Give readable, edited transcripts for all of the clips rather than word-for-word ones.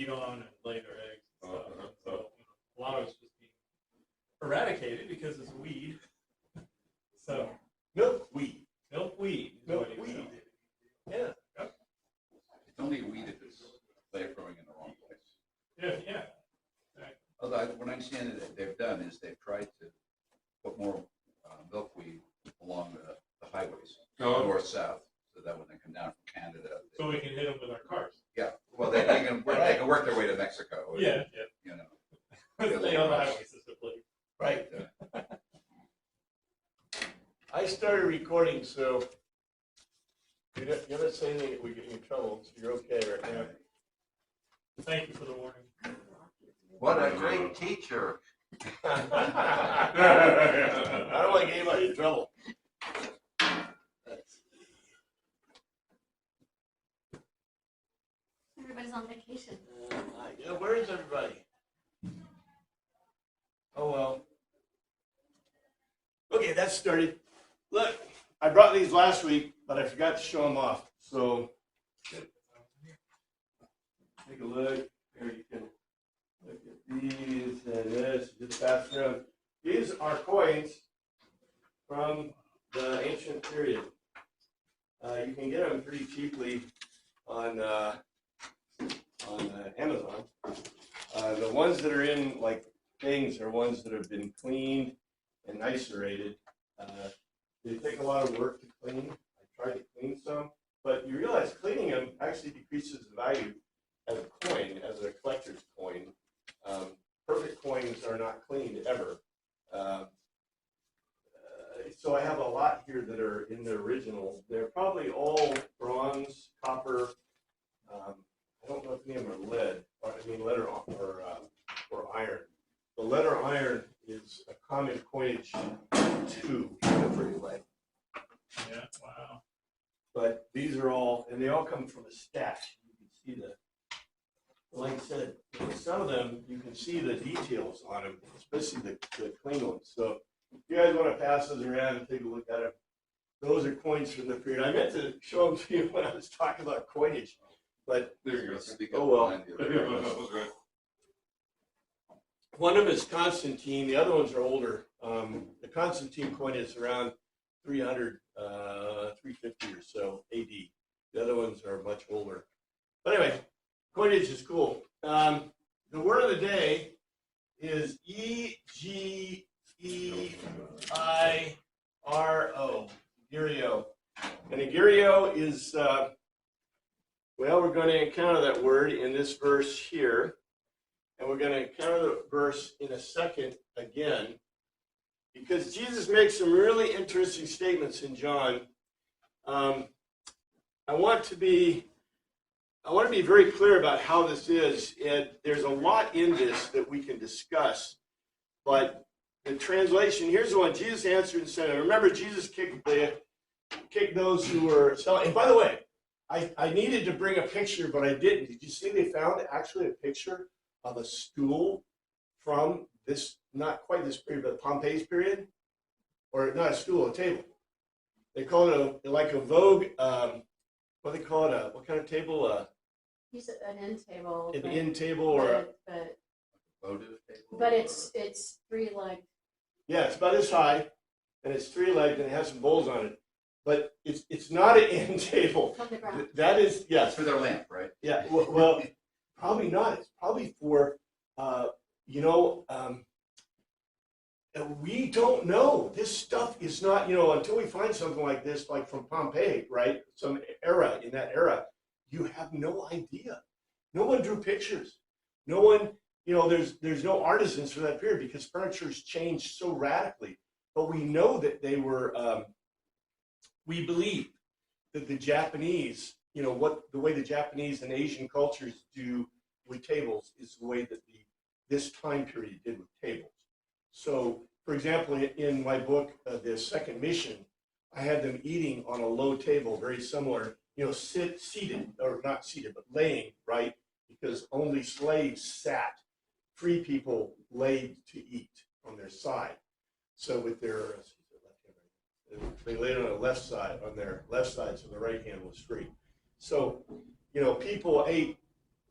feed on and lay their eggs and stuff. And so a lot of it's just being eradicated because it's a weed. So Milkweed. milkweed. Milkweed. Yeah. Yep. It's only a weed if it's they're growing in the wrong place. Yeah. Although what I understand that they've done is they've tried to put more milkweed along the highways, north, south, so that when they come down from Canada. So we can hit them with our cars. Yeah, well, they can work their way to Mexico. Yeah. You know. Stay on the highway system, please. Right. I started recording, so you're not saying that we get in trouble, so you're okay right now. Thank you for the warning. What a great teacher. I don't want to get anybody in trouble. Everybody's on vacation. Yeah, where is everybody? Oh, well. Okay, that started. Look, I brought these last week, but I forgot to show them off. So, take a look. Here you can look at these and this. Just pass around. These are coins from the ancient period. You can get them pretty cheaply on Amazon. The ones that are in like things are ones that have been cleaned and icerated. They take a lot of work to clean. I tried to clean some, but you realize cleaning them actually decreases the value as a coin, as a collector's coin. Perfect coins are not cleaned ever. So I have a lot here that are in the original. They're probably all bronze, copper. I don't know if any of them are lead, lead or iron. The lead or iron is a common coinage too. Yeah. Wow. But these are all, and they all come from a stash. You can see like I said, some of them you can see the details on them, especially the clean ones. So if you guys want to pass those around and take a look at them, those are coins from the period. I meant to show them to you when I was talking about coinage, but There you go. Oh, well. One of them is Constantine. The other ones are older. The Constantine coin is around 300, 350 or so AD. The other ones are much older. But anyway, coinage is cool. The word of the day is EGEIRO, Egerio. And Egerio is, well, we're going to encounter that word in this verse here. And we're going to encounter the verse in a second again, because Jesus makes some really interesting statements in John. I want to be very clear about how this is, and there's a lot in this that we can discuss. But the translation, here's the one. Jesus answered and said, and remember, Jesus kicked those who were selling. And by the way, I needed to bring a picture, but I didn't. Did you see they found actually a picture of a stool from this, not quite this period, but Pompey's period? Or not a stool, a table. They call it like a Vogue, what do they call it? What kind of table? Use an end table. An end table or but it's three-legged. yeah, it's about this high, and it's three-legged, and it has some bowls on it. But it's not an end table. On the ground. That is, yes. It's for their lamp, right? Yeah, well, probably not. It's probably for, we don't know. This stuff is not, until we find something like this, like from Pompeii, right? Some era, in that era, you have no idea. No one drew pictures. No one, there's no artisans for that period because furniture's changed so radically. But we know that they were, we believe that the Japanese, the way the Japanese and Asian cultures do with tables is the way that this time period did with tables. So, for example, in my book, The Second Mission, I had them eating on a low table, very similar, seated, or not seated, but laying, right? Because only slaves sat. Free people laid to eat on their side. So with their, they laid on the left side, on their left side, so the right hand was free. So, people ate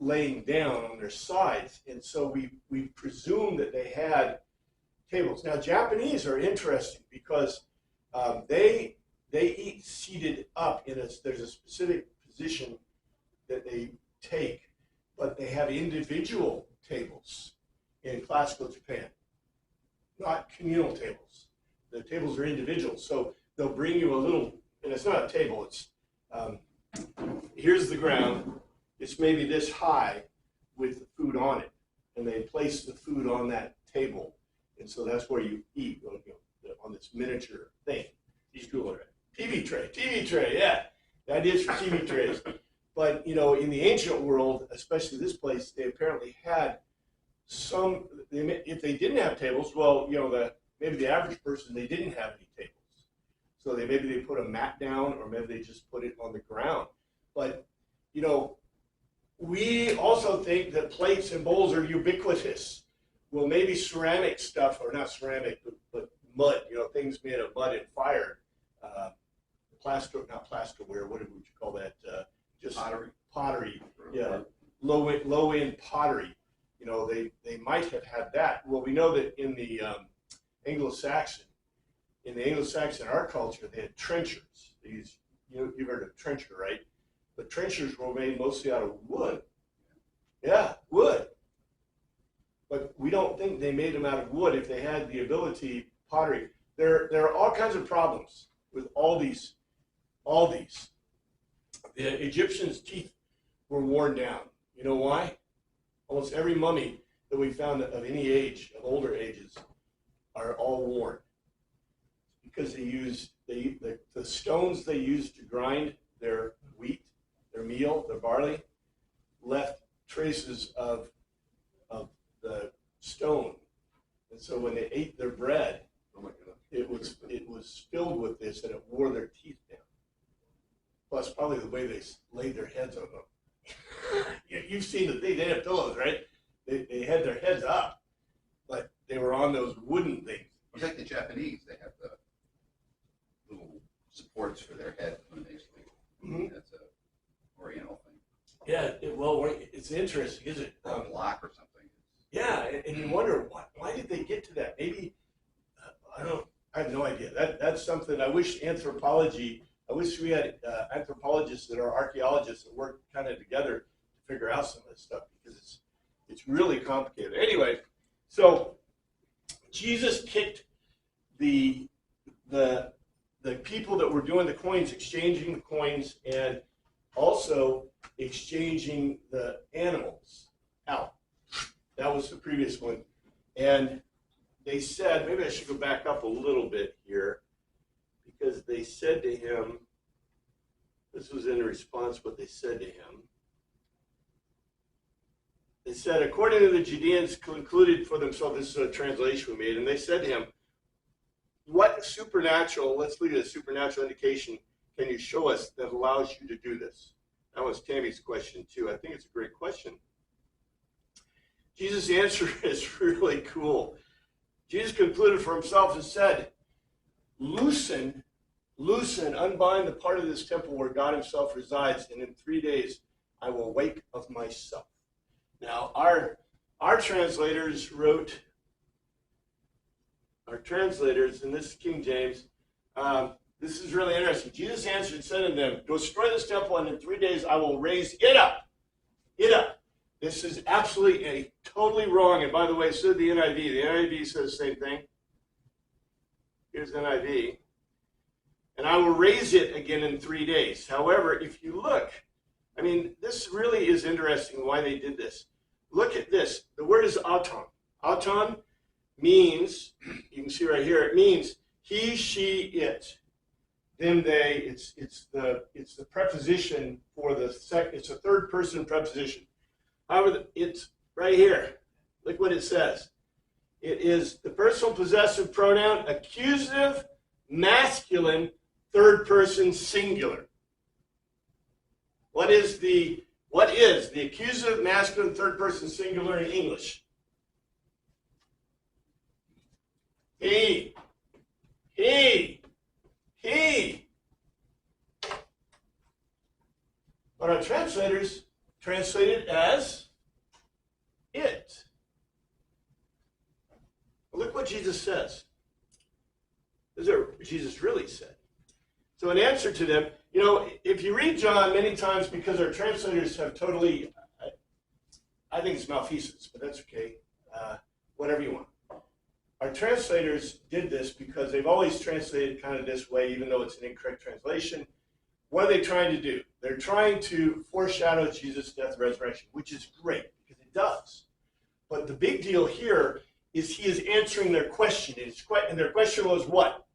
laying down on their sides. And so we presume that they had tables. Now, Japanese are interesting because they eat seated up there's a specific position that they take, but they have individual tables in classical Japan, not communal tables. The tables are individual, so they'll bring you a little, and it's not a table, it's, here's the ground, it's maybe this high with the food on it, and they place the food on that table, and so that's where you eat, on this miniature thing. TV tray, yeah. The idea is for TV trays. But, in the ancient world, especially this place, they apparently had if they didn't have tables, well, maybe the average person, they didn't have any tables. So maybe they put a mat down, or maybe they just put it on the ground. But, we also think that plates and bowls are ubiquitous. Well, maybe ceramic stuff, or not ceramic, but mud, things made of mud and fire. Not plasterware, what would you call that? Just pottery, yeah, low-end pottery. They might have had that. Well, we know that in the Anglo-Saxon art culture, they had trenchers. You've heard of trencher, right? But trenchers were made mostly out of wood. Yeah, wood. But we don't think they made them out of wood if they had the ability, pottery. There are all kinds of problems with all these. The Egyptians' teeth were worn down. You know why? Almost every mummy that we found of any age, of older ages, are all worn. Because they used the stones they used to grind their wheat, their meal, their barley, left traces of the stone. And so when they ate their bread, it was filled with this, and it wore their teeth down. Plus, probably the way they laid their heads on them. You've seen the thing, they had pillows, right? They had their heads up, but they were on those wooden things. It's like the Japanese, they have the little supports for their head when they sleep. Mm-hmm. That's a Oriental thing. Yeah, it's interesting, isn't it? Or a block or something. Yeah, and you wonder, why did they get to that? Maybe, I have no idea. That's something I wish I wish we had anthropologists that are archaeologists that work kind of together to figure out some of this stuff, because it's really complicated. Anyway, so Jesus kicked the people that were doing the coins, exchanging the coins, and also exchanging the animals out. That was the previous one. And they said, maybe I should go back up a little bit here, because they said to him, this was in response what they said to him. They said, according to the Judeans concluded for themselves, this is a translation we made, and they said to him, what supernatural, let's leave it a supernatural indication, can you show us that allows you to do this? That was Tammy's question too. I think it's a great question. Jesus' answer is really cool. Jesus concluded for himself and said, loosen, unbind the part of this temple where God himself resides, and in 3 days I will wake of myself. Now, our translators wrote, and this is King James, this is really interesting. Jesus answered and said to them, destroy this temple, and in 3 days I will raise it up. This is absolutely totally wrong. And by the way, so did the NIV. The NIV says the same thing. Here's NIV. And I will raise it again in 3 days. However, if you look, this really is interesting why they did this. Look at this. The word is auton. Auton means, you can see right here, it means he, she, it. Them, they. It's the preposition for it's a third person preposition. However, it's right here. Look what it says. It is the personal possessive pronoun, accusative, masculine, third person singular. What is the accusative, masculine, third person singular in English? He. But our translators translated as it. Look what Jesus says. This is what Jesus really said. So in answer to them, if you read John many times, because our translators have totally, I think it's malfeasance, but that's okay. Whatever you want. Our translators did this because they've always translated kind of this way, even though it's an incorrect translation. What are they trying to do? They're trying to foreshadow Jesus' death and resurrection, which is great, because it does. But the big deal here is he is answering their question. And their question was what?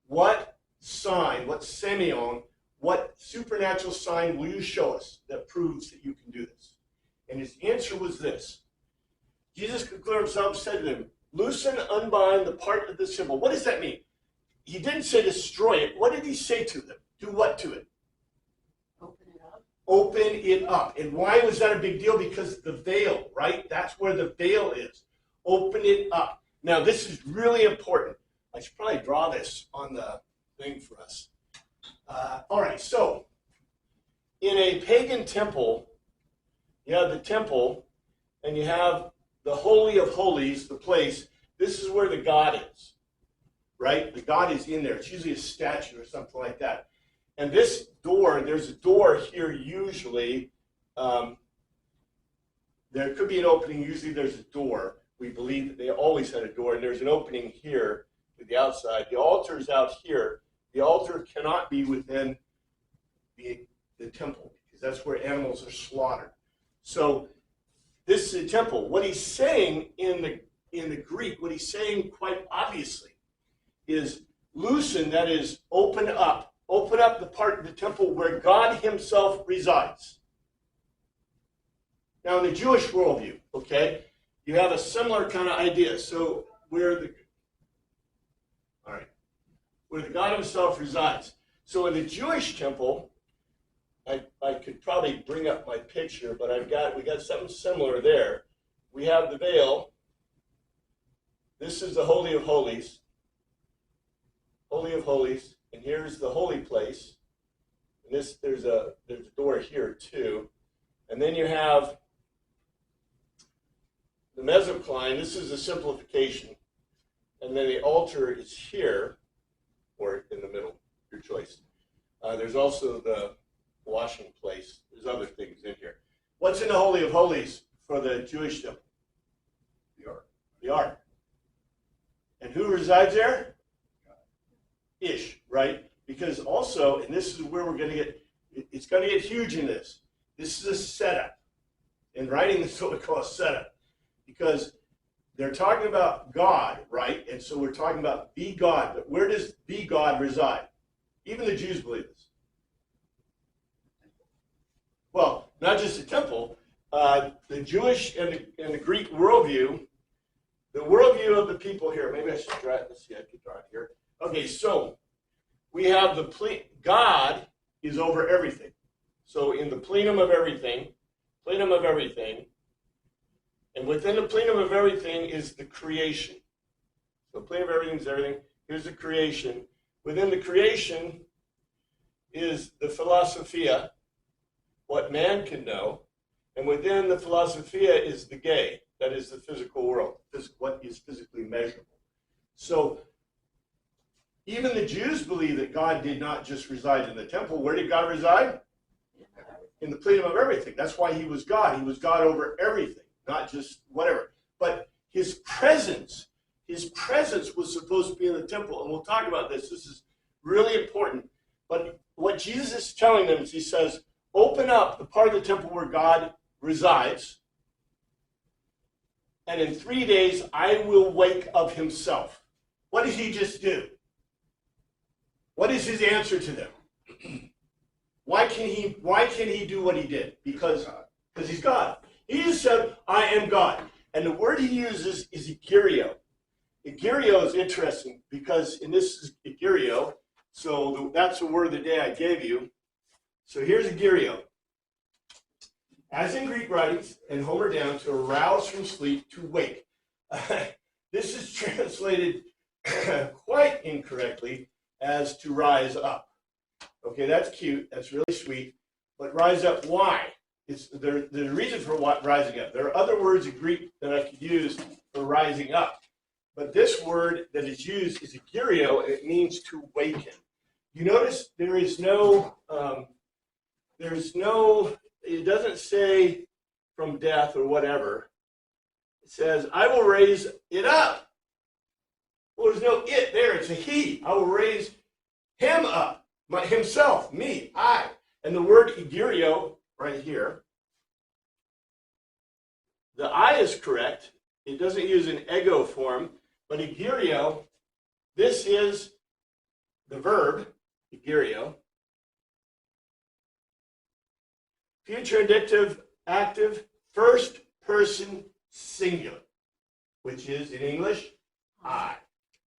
What sign, what semeion, what supernatural sign will you show us that proves that you can do this? And his answer was this. Jesus declared himself, said to them, loosen, unbind the part of the symbol. What does that mean? He didn't say destroy it. What did he say to them? Do what to it? Open it up. Open it up. And why was that a big deal? Because the veil, right? That's where the veil is. Open it up. Now, this is really important. I should probably draw this on the thing for us. All right, so in a pagan temple, you have the temple, and you have the Holy of Holies, the place. This is where the God is, right? The God is in there. It's usually a statue or something like that. And this door, there's a door here usually. There could be an opening. Usually there's a door. We believe that they always had a door, and there's an opening here to the outside. The altar is out here. The altar cannot be within the temple, because that's where animals are slaughtered. So this is a temple. What he's saying in the Greek, what he's saying quite obviously is loosen, that is open up the part of the temple where God himself resides. Now in the Jewish worldview, okay, you have a similar kind of idea. So where the God himself resides. So in the Jewish temple, I could probably bring up my picture, but we got something similar there. We have the veil. This is the Holy of Holies. Holy of Holies. And here's the holy place. And there's a door here too. And then you have the mezzocline. This is a simplification. And then the altar is here, or in the middle, your choice. There's also the washing place. There's other things in here. What's in the Holy of Holies for the Jewish temple? The ark. The ark. And who resides there? Ish, right? Because also, and this is where we're going to get, it's going to get huge in this. This is a setup. In writing, this is what we call a setup. Because they're talking about God, right? And so we're talking about the God. But where does the God reside? Even the Jews believe this. Well, not just the temple. The Jewish and the Greek worldview, the worldview of the people here. Maybe I should draw it. Let's see, I could draw it here. Okay, so we have God is over everything. So in the plenum of everything, and within the plenum of everything is the creation. So plenum of everything is everything. Here's the creation. Within the creation is the philosophia, what man can know. And within the philosophia is the gay, that is the physical world, what is physically measurable. So even the Jews believe that God did not just reside in the temple. Where did God reside? In the plenum of everything. That's why he was God. He was God over everything, not just whatever. But his presence was supposed to be in the temple. And we'll talk about this. This is really important. But what Jesus is telling them is he says, open up the part of the temple where God resides, and in 3 days I will wake of himself. What did he just do? What is his answer to them? Why can he do what he did? Because he's God. He just said, I am God. And the word he uses is egerio. Egerio is interesting because, and this is egerio, so that's the word of the day I gave you. So here's egerio. As in Greek writings, and Homer down, to arouse from sleep, to wake. This is translated quite incorrectly as to rise up. Okay, that's cute. That's really sweet. But rise up, why? It's there's a reason for rising up. There are other words in Greek that I could use for rising up. But this word that is used is agirio, and it means to waken. You notice there is no, it doesn't say from death or whatever. It says, I will raise it up. Well, there's no it there, it's a he. I will raise him up, himself, me, I. And the word agirio, right here, the I is correct. It doesn't use an ego form. But agirio, this is the verb, agirio. Future indicative, active, first person singular, which is in English, I,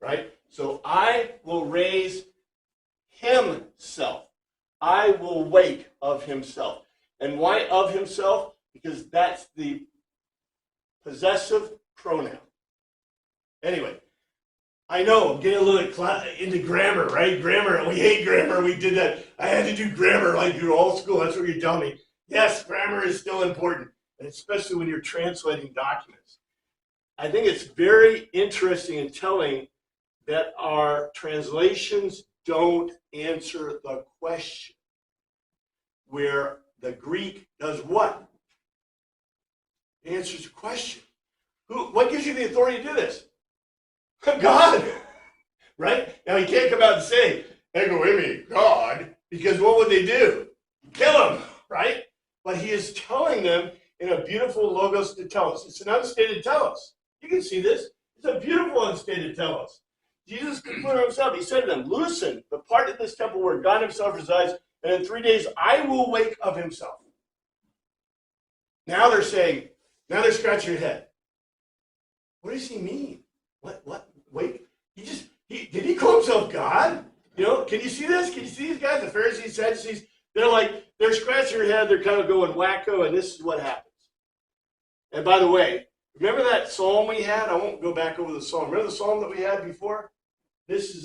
right? So I will raise himself. I will wake of himself. And why of himself? Because that's the possessive pronoun. Anyway, I know I'm getting a little into grammar, right? Grammar, we hate grammar. We did that. I had to do grammar like you're old school. That's what you're telling me. Yes, grammar is still important, and especially when you're translating documents. I think it's very interesting and telling that our translations don't answer the question, where the Greek does what? It answers the question. What gives you the authority to do this? God, right? Now, he can't come out and say, ego eimi, God, because what would they do? Kill him, right? But he is telling them in a beautiful logos to telos. It's an unstated telos. You can see this. It's a beautiful unstated telos. Jesus concluded himself. He said to them, loosen the part of this temple where God himself resides, and in 3 days I will wake of himself. Now they're saying, now they're scratching your head. What does he mean? What? Wait, did he call himself God? You know, can you see this? Can you see these guys, the Pharisees, Sadducees? They're scratching their head, they're kind of going wacko, and this is what happens. And by the way, remember that psalm we had? I won't go back over the psalm. Remember the psalm that we had before? This is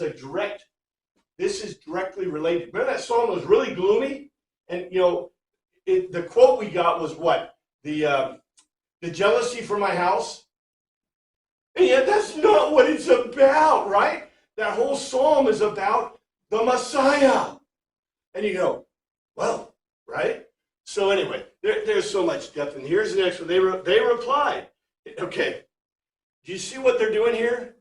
directly related. Remember that psalm was really gloomy? And, you know, the quote we got was what? The jealousy for my house. And yet that's not what it's about, right? That whole psalm is about the Messiah. And you go, well, right? So anyway, there's so much depth. And here's the next one. They replied. Okay, do you see what they're doing here?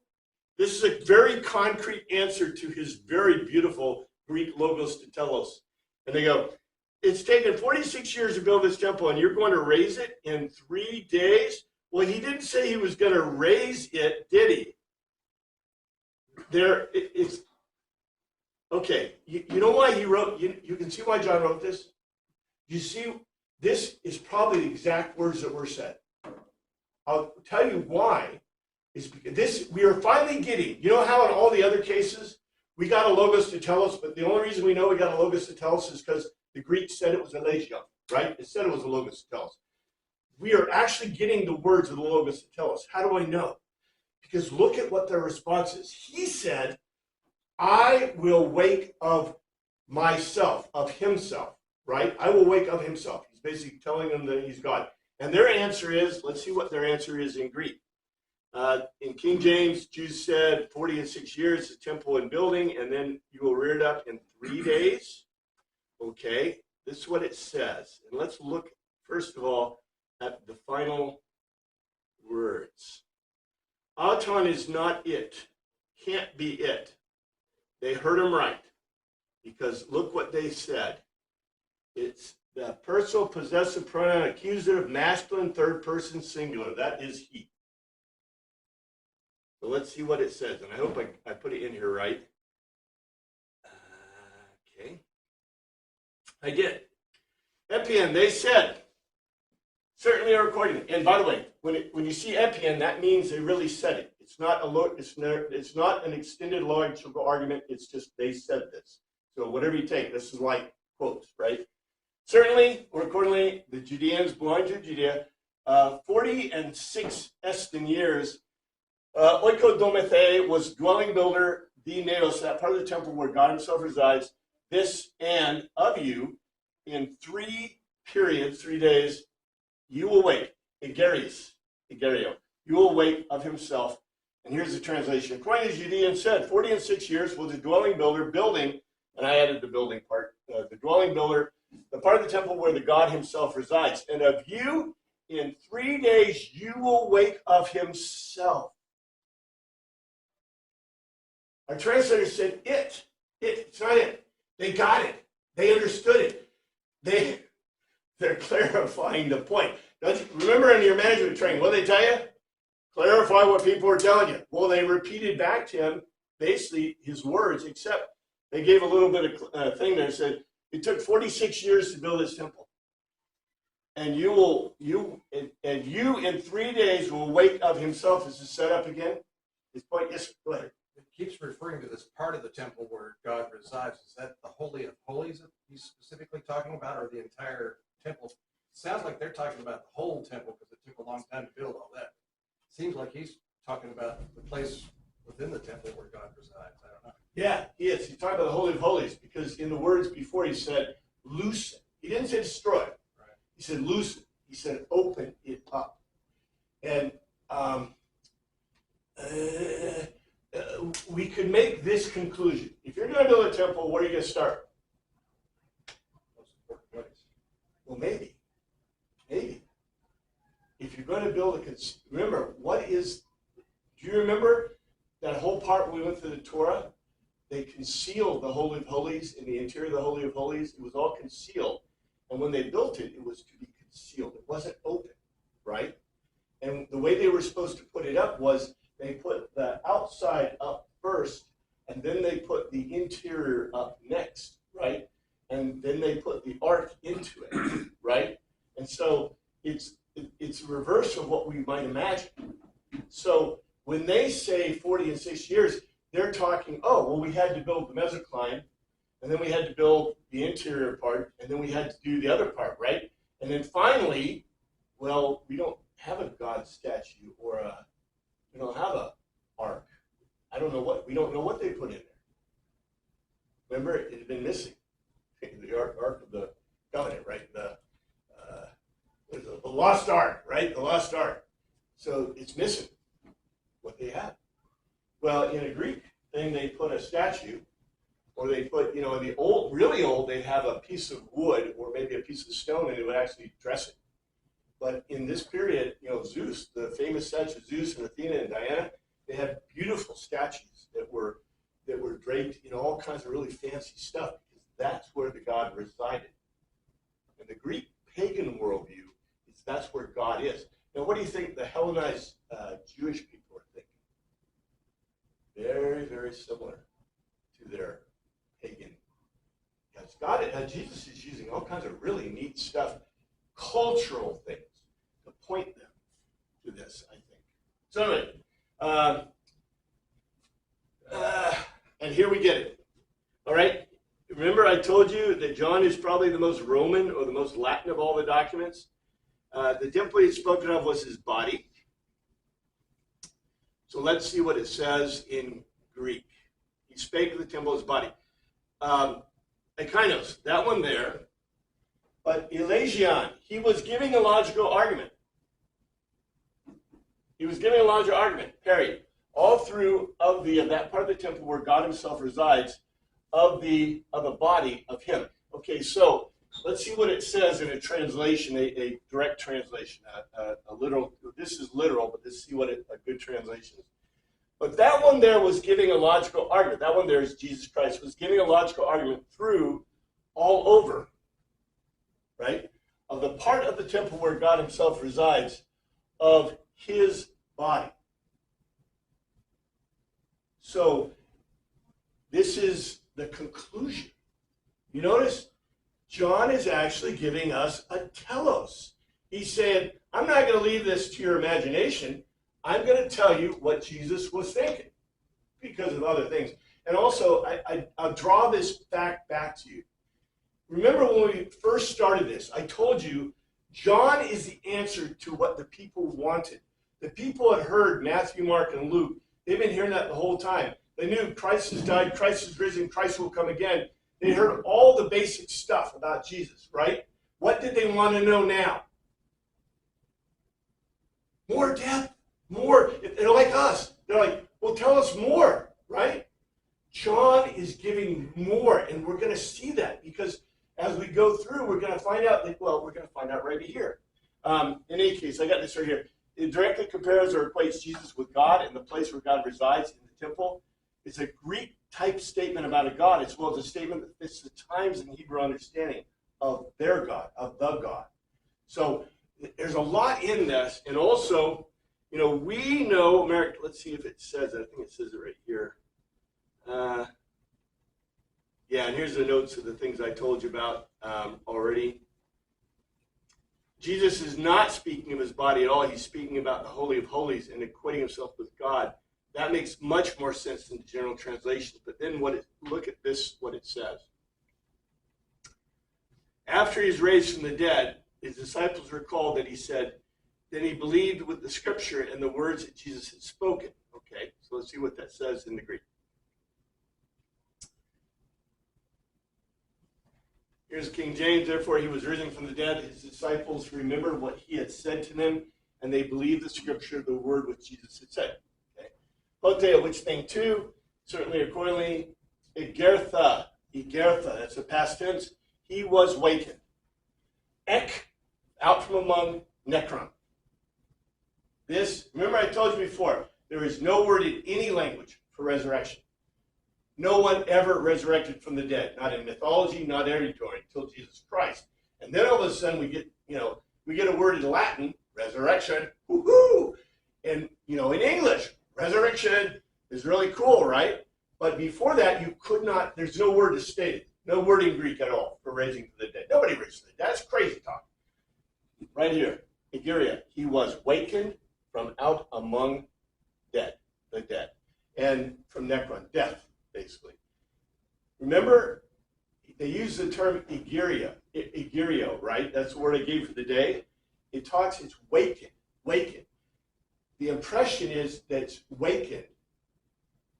This is a very concrete answer to his very beautiful Greek logos to telos. And they go, it's taken 46 years to build this temple, and you're going to raise it in 3 days? Well, he didn't say he was going to raise it, did he? It's okay. You know why he wrote? You can see why John wrote this. You see, this is probably the exact words that were said. I'll tell you why. Is because we are finally getting. You know how in all the other cases we got a logos to telos, but the only reason we know we got a logos to telos is because the Greek said it was a legio, right? It said it was a logos to telos. We are actually getting the words of the logos to tell us. How do I know? Because look at what their response is. He said, I will wake of myself, of himself, right? I will wake of himself. He's basically telling them that he's God. And their answer is, let's see what their answer is in Greek. In King James, Jews said 46 years, the temple and building, and then you will rear it up in 3 days. Okay, this is what it says. And let's look, first of all, at the final words. Auton is not it. Can't be it. They heard him right. Because look what they said. It's the personal possessive pronoun accusative masculine third person singular. That is he. So let's see what it says. And I hope I put it in here right. Okay. I did. Epian, they said, certainly are recording. And by the way, when you see epian, that means they really said it. It's not an extended logical argument. It's just they said this. So whatever you take, this is like quotes, right? Certainly, or accordingly, the Judeans belonging to Judea, 46 Estin years, Oikodomethei was dwelling builder, the naos, that part of the temple where God himself resides, this and of you in 3 period, 3 days, you will wait, Egerio, you will wait of himself. And here's the translation. According to Judean said, 40 and 6 years was the dwelling builder building, and I added the building part, the dwelling builder, the part of the temple where the God himself resides. And of you, in 3 days, you will wake of himself. Our translator said it's not it. They got it. They understood it. They're clarifying the point. Remember in your management training, what did they tell you? Clarify what people are telling you. Well, they repeated back to him basically his words, except they gave a little bit of thing there. Said it took 46 years to build this temple, and you in 3 days will wake of himself. Is this set up again? His point. Yes, go ahead. It keeps referring to this part of the temple where God resides. Is that the Holy of Holies that he's specifically talking about, or the entire temple? It sounds like they're talking about the whole temple because it took a long time to build all that. Seems like he's talking about the place within the temple where God resides. I don't know. Yeah, he is. He's talking about the Holy of Holies because in the words before he said loosen. He didn't say destroy. Right. He said loosen. He said open it up. And we could make this conclusion. If you're going to build a temple, where are you going to start? Most important place. Well, maybe. If you're going to build remember, do you remember that whole part when we went through the Torah? They concealed the Holy of Holies in the interior of the Holy of Holies. It was all concealed. And when they built it, it was to be concealed. It wasn't open, right? And the way they were supposed to put it up was they put the outside up first, and then they put the interior up next, right? And then they put the ark into it, right? And so it's a reverse of what we might imagine. So when they say 40 and 6 years, they're talking, oh, well, we had to build the mezzocline, and then we had to build the interior part, and then we had to do the other part, right? And then finally, well, we don't have a God statue or we don't have a ark. We don't know what they put in there. Remember, it had been missing. The ark of the covenant, right? The lost ark, right? The lost ark. So it's missing what they have. Well, in a Greek thing, they put a statue, or they put, in the old, really old, they'd have a piece of wood or maybe a piece of stone, and they would actually dress it. But in this period, Zeus, the famous statue of Zeus and Athena and Diana, they had beautiful statues that were draped in all kinds of really fancy stuff, because that's where the God resided. In the Greek pagan worldview, that's where God is. Now, what do you think the Hellenized Jewish people are thinking? Very, very similar to their pagan. Jesus is using all kinds of really neat stuff, cultural things, to point them to this, I think. So anyway, and here we get it. All right? Remember I told you that John is probably the most Roman or the most Latin of all the documents? The temple he's spoken of was his body. So let's see what it says in Greek. He spake of the temple of his body. Ekinos, that one there. But Elagion, he was giving a logical argument. He was giving a logical argument, period. All through of that part of the temple where God himself resides, of a body of him. Okay, so let's see what it says in a translation, a direct translation, a literal. This is literal, but let's see what a good translation is. But that one there was giving a logical argument. That one there is Jesus Christ, was giving a logical argument through all over, right? Of the part of the temple where God himself resides, of his body. So this is the conclusion. You notice John is actually giving us a telos. He said, I'm not going to leave this to your imagination. I'm going to tell you what Jesus was thinking because of other things. And also, I'll draw this fact back to you. Remember when we first started this, I told you John is the answer to what the people wanted. The people had heard Matthew, Mark, and Luke. They've been hearing that the whole time. They knew Christ has died, Christ is risen, Christ will come again. They heard all the basic stuff about Jesus, right? What did they want to know now? More depth, more. They're like us. They're like, well, tell us more, right? John is giving more, and we're going to see that because as we go through, we're going to find out that, well, we're going to find out right here. In any case, I got this right here. It directly compares or equates Jesus with God and the place where God resides in the temple. It's a Greek type statement about a God, as well as a statement that fits the times and Hebrew understanding of their God, of the God. So there's a lot in this, and also, you know, we know, let's see if it says it. I think it says it right here. Yeah, and here's the notes of the things I told you about already. Jesus is not speaking of his body at all. He's speaking about the Holy of Holies and equating himself with God. That makes much more sense than the general translations. But then look at this, what it says. After he's raised from the dead, his disciples recalled that he said, then he believed with the scripture and the words that Jesus had spoken. Okay, so let's see what that says in the Greek. Here's King James. Therefore, he was risen from the dead. His disciples remembered what he had said to them, and they believed the scripture, the word which Jesus had said. Okay. Hotea, which thing too, certainly accordingly, Egertha, that's the past tense, he was wakened. Ek, out from among Necron. This, remember I told you before, there is no word in any language for resurrection. No one ever resurrected from the dead, not in mythology, not oratory, until Jesus Christ. And then all of a sudden we get a word in Latin, resurrection, woohoo! And, in English, resurrection is really cool, right? But before that, you could not, there's no word to state it. No word in Greek at all for raising from the dead. Nobody raised from the dead. That's crazy talk. Right here, Egeria, he was wakened from out among the dead. And from Necron, death. Basically. Remember, they use the term egerio, right? That's the word I gave for the day. It's wakened. The impression is that it's wakened.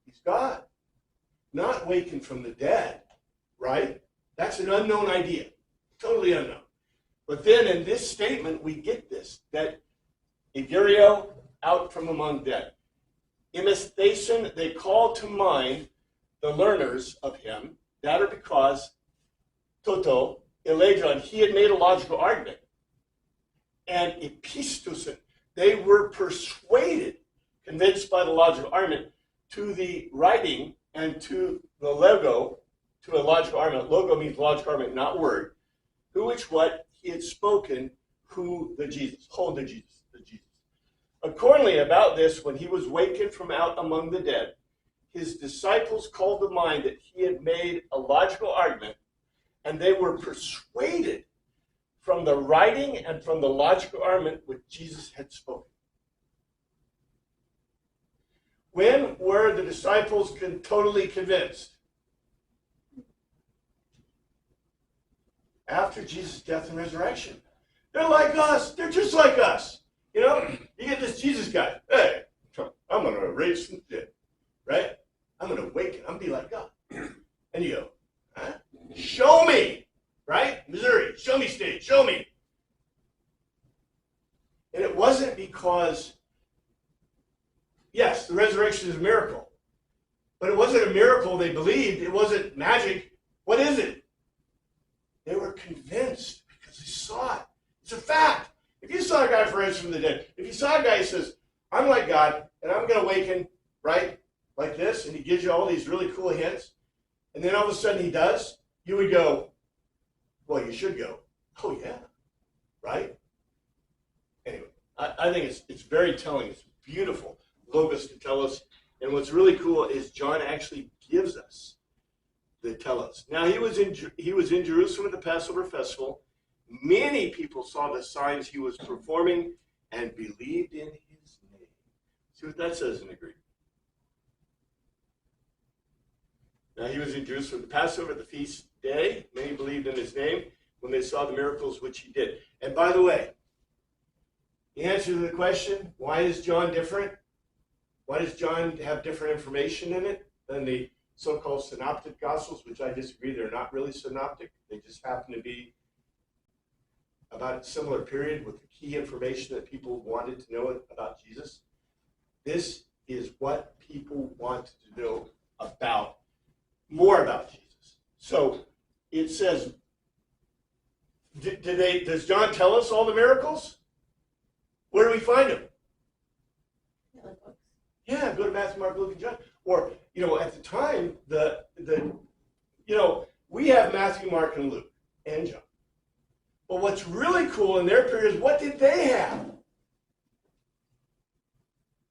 He's God. Not wakened from the dead, right? That's an unknown idea. Totally unknown. But then in this statement, we get this, that egerio, out from among dead. Imisthation, they call to mind the learners of him, that are because Toto, Eledron, he had made a logical argument. And epistusin, they were persuaded, convinced by the logical argument, to the writing and to the logo, to a logical argument. Logo means logical argument, not word. Who, which, what he had spoken, who the Jesus. Accordingly, about this, when he was wakened from out among the dead, his disciples called to mind that he had made a logical argument, and they were persuaded from the writing and from the logical argument which Jesus had spoken. When were the disciples totally convinced? After Jesus' death and resurrection. They're like us. They're just like us. You get this Jesus guy. Hey, I'm going to raise from the dead. Right? I'm going to awaken. I'm going to be like God. And you go, huh? Show me. Right? Missouri, show me state. Show me. And it wasn't because, yes, the resurrection is a miracle. But it wasn't a miracle they believed. It wasn't magic. What is it? They were convinced because they saw it. It's a fact. If you saw a guy raised from the dead, if you saw a guy who says, I'm like God, and I'm going to awaken, right? Like this, and he gives you all these really cool hints, and then all of a sudden he does, you would go, well, you should go, oh yeah, right? Anyway, I think it's very telling. It's beautiful logos to tell us, and what's really cool is John actually gives us the telos. Now he was in Jerusalem at the Passover festival. Many people saw the signs he was performing and believed in his name. See what that says in the Greek. Now he was in Jerusalem at the Passover, the feast day. Many believed in his name when they saw the miracles which he did. And by the way, the answer to the question, why is John different? Why does John have different information in it than the so-called synoptic gospels, which I disagree, they're not really synoptic. They just happen to be about a similar period with the key information that people wanted to know about Jesus. This is what people want to know about, more about Jesus. So it says, does John tell us all the miracles? Where do we find them? Yeah, like books. Yeah, go to Matthew, Mark, Luke, and John. Or, at the time, we have Matthew, Mark, and Luke, and John. But what's really cool in their period is, what did they have?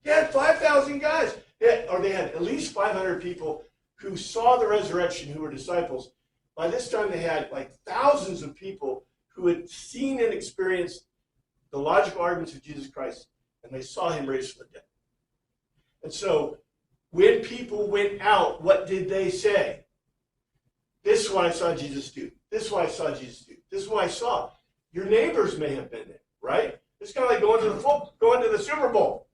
They had 5,000 guys. They had at least 500 people who saw the resurrection, who were disciples. By this time, they had like thousands of people who had seen and experienced the logical arguments of Jesus Christ, and they saw him raised from the dead. And so, when people went out, what did they say? This is what I saw Jesus do. This is what I saw Jesus do. This is what I saw. Your neighbors may have been there, right? It's kind of like going to the Super Bowl.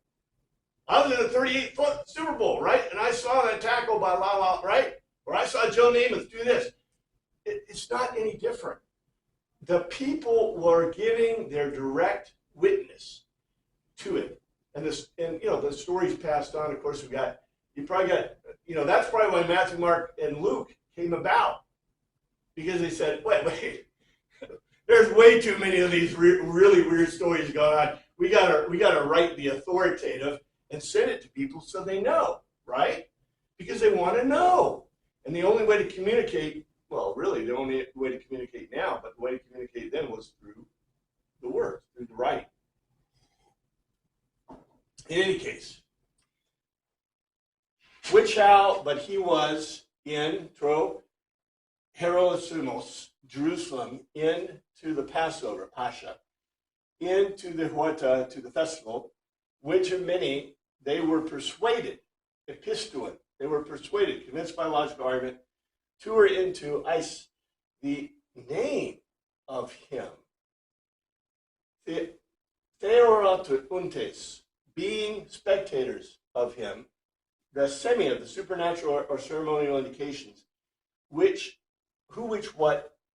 I was in the 38-foot Super Bowl, right? And I saw that tackle by Lala, right? Or I saw Joe Namath do this. It's not any different. The people were giving their direct witness to it. And the story's passed on. Of course, that's probably why Matthew, Mark, and Luke came about. Because they said, wait, there's way too many of these really weird stories going on. We gotta write the authoritative and send it to people so they know, right? Because they want to know. And the only way to communicate, well, really the only way to communicate now, but the way to communicate then was through the word, through the writing. In any case, but he was in Hierosolymos, Jerusalem, into the Passover, Pascha, into the Huerta, to the festival, which of many they were persuaded, epistuin, they were persuaded, convinced by logical argument, to or into the name of him. Theoratuntes, being spectators of him, the semia, the supernatural or ceremonial indications, what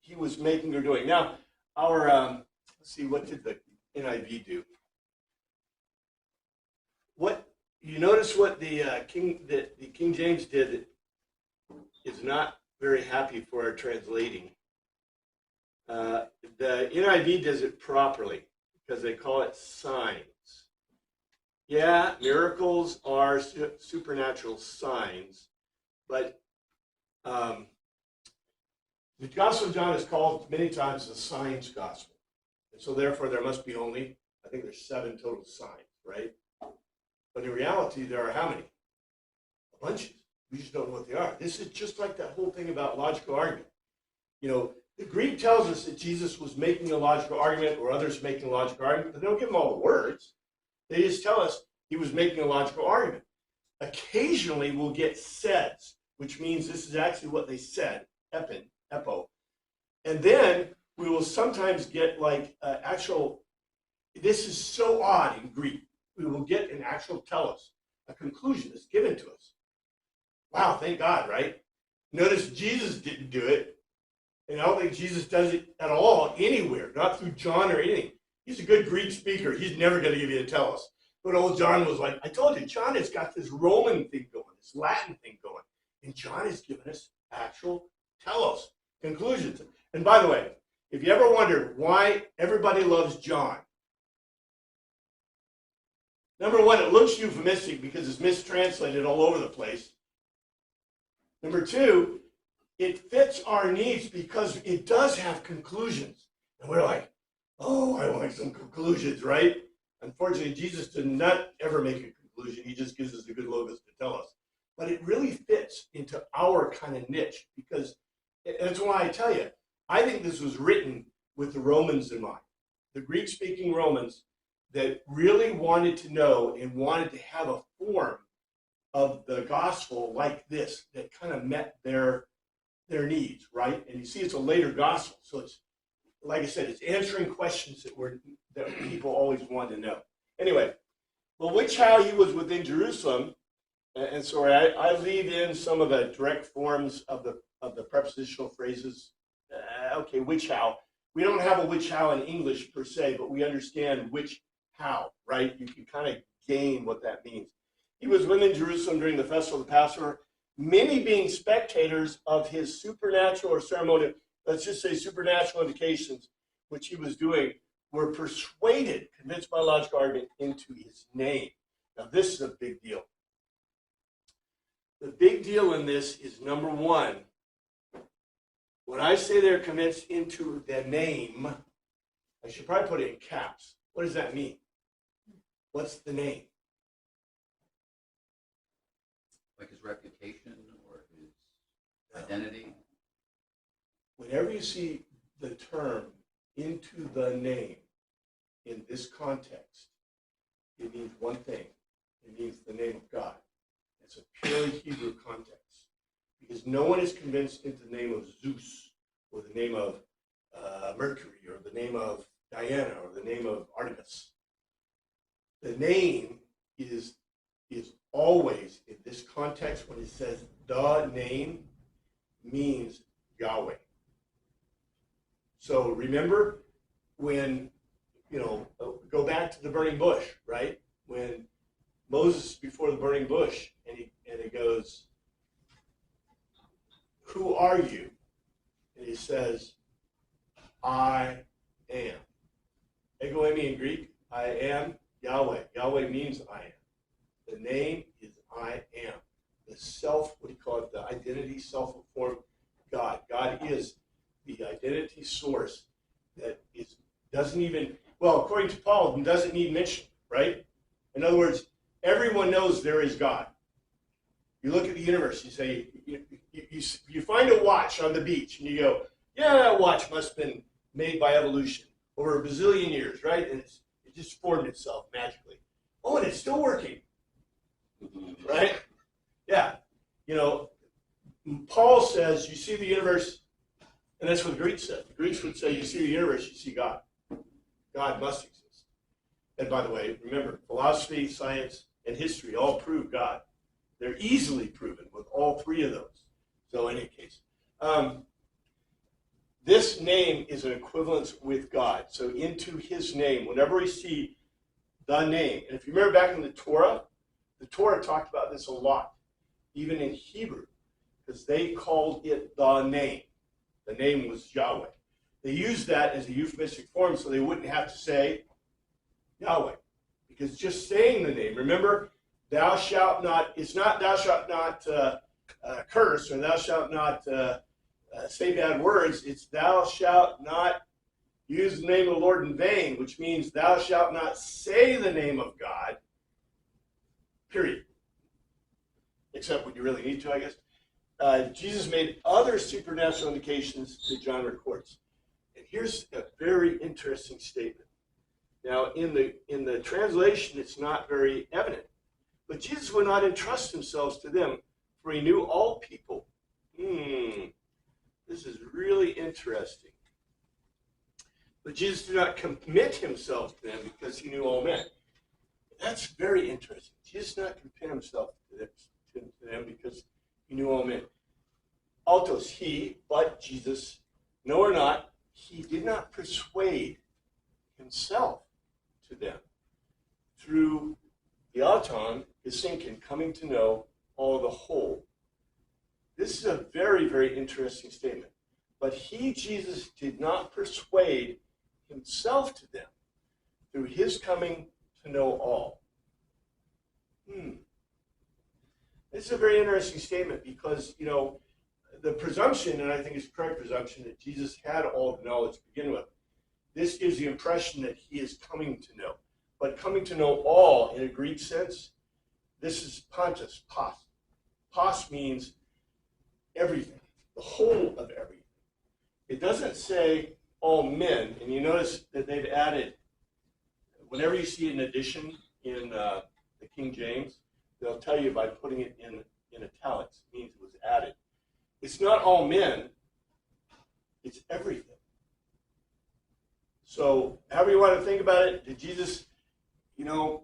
he was making or doing. Now, let's see, what did the NIV do? You notice what the King James did that is not very happy for our translating. The NIV does it properly because they call it signs. Yeah, miracles are supernatural signs, but the Gospel of John is called many times the signs gospel. And so therefore there must be only, I think there's 7 total signs, right? But in reality, there are how many? A bunch. We just don't know what they are. This is just like that whole thing about logical argument. The Greek tells us that Jesus was making a logical argument or others making a logical argument, but they don't give them all the words. They just tell us he was making a logical argument. Occasionally, we'll get saids, which means this is actually what they said, epo. And then we will sometimes get like actual, this is so odd in Greek. We will get an actual telos, a conclusion that's given to us. Wow, thank God, right? Notice Jesus didn't do it. And I don't think Jesus does it at all anywhere, not through John or anything. He's a good Greek speaker. He's never going to give you a telos. But old John was like, I told you, John has got this Roman thing going, this Latin thing going. And John has given us actual telos, conclusions. And by the way, if you ever wondered why everybody loves John, number one, it looks euphemistic because it's mistranslated all over the place. Number two, it fits our needs because it does have conclusions. And we're like, oh, I want some conclusions, right? Unfortunately, Jesus did not ever make a conclusion. He just gives us the good logos to tell us. But it really fits into our kind of niche because that's why I tell you, I think this was written with the Romans in mind. The Greek-speaking Romans that really wanted to know and wanted to have a form of the gospel like this that kind of met their needs, right? And you see it's a later gospel. So it's, like I said, it's answering questions that people always wanted to know. Anyway, well, which how he was within Jerusalem, and sorry, I leave in some of the direct forms of the prepositional phrases. Okay, which how. we don't have a which how in English per se, but we understand which how, right? You can kind of gain what that means. He was within Jerusalem during the festival of the Passover, many being spectators of his supernatural or ceremonial, let's just say supernatural indications, which he was doing, were persuaded, convinced by logical argument, into his name. Now, this is a big deal. The big deal in this is, number one, when I say they're convinced into the name, I should probably put it in caps. What does that mean? What's the name? Like his reputation or his identity. Whenever you see the term into the name in this context, it means one thing. It means the name of God. It's a purely Hebrew context. Because no one is convinced into the name of Zeus or the name of Mercury or the name of Diana or the name of Artemis. The name is always, in this context, when it says the name, means Yahweh. So remember when, go back to the burning bush, right? When Moses before the burning bush, and he goes, "Who are you?" And he says, "I am." Ego eimi in Greek, I am Yahweh. Yahweh means I am. The name is I am. The self, what do you call it? The identity, self-formed God. God is the identity source that doesn't even, well, according to Paul, doesn't need mention, right? In other words, everyone knows there is God. You look at the universe, you say, you find a watch on the beach, and you go, yeah, that watch must have been made by evolution over a bazillion years, right? And it just formed itself magically. Oh, and it's still working, right? Yeah. Paul says, you see the universe, and that's what the Greeks said. The Greeks would say, you see the universe, you see God. God must exist. And by the way, remember, philosophy, science, and history all prove God. They're easily proven with all three of those. So in any case, this name is an equivalence with God. So into his name, whenever we see the name, and if you remember back in the Torah talked about this a lot, even in Hebrew, because they called it the name. The name was Yahweh. They used that as a euphemistic form so they wouldn't have to say Yahweh. Because just saying the name, remember, thou shalt not, it's not thou shalt not curse or thou shalt not say bad words. It's thou shalt not use the name of the Lord in vain, which means thou shalt not say the name of God, period. Except when you really need to, I guess. Jesus made other supernatural indications that John records. And here's a very interesting statement. Now, in the translation, it's not very evident. But Jesus would not entrust himself to them, for he knew all people. This is really interesting. But Jesus did not commit himself to them because he knew all men. That's very interesting. Jesus did not commit himself to them because he knew all men. Altos, he, but Jesus, no or not, he did not persuade himself to them through the auton, his thinking, coming to know all the whole. This is a very, very interesting statement. But he, Jesus, did not persuade himself to them through his coming to know all. This is a very interesting statement because, the presumption, and I think it's a correct presumption, that Jesus had all the knowledge to begin with. This gives the impression that he is coming to know. But coming to know all in a Greek sense, this is pantos, pas. Pas means everything, the whole of everything. It doesn't say all men, and you notice that they've added, whenever you see an addition in the King James, they'll tell you by putting it in italics, it means it was added. It's not all men, it's everything. So, however you want to think about it, did Jesus, the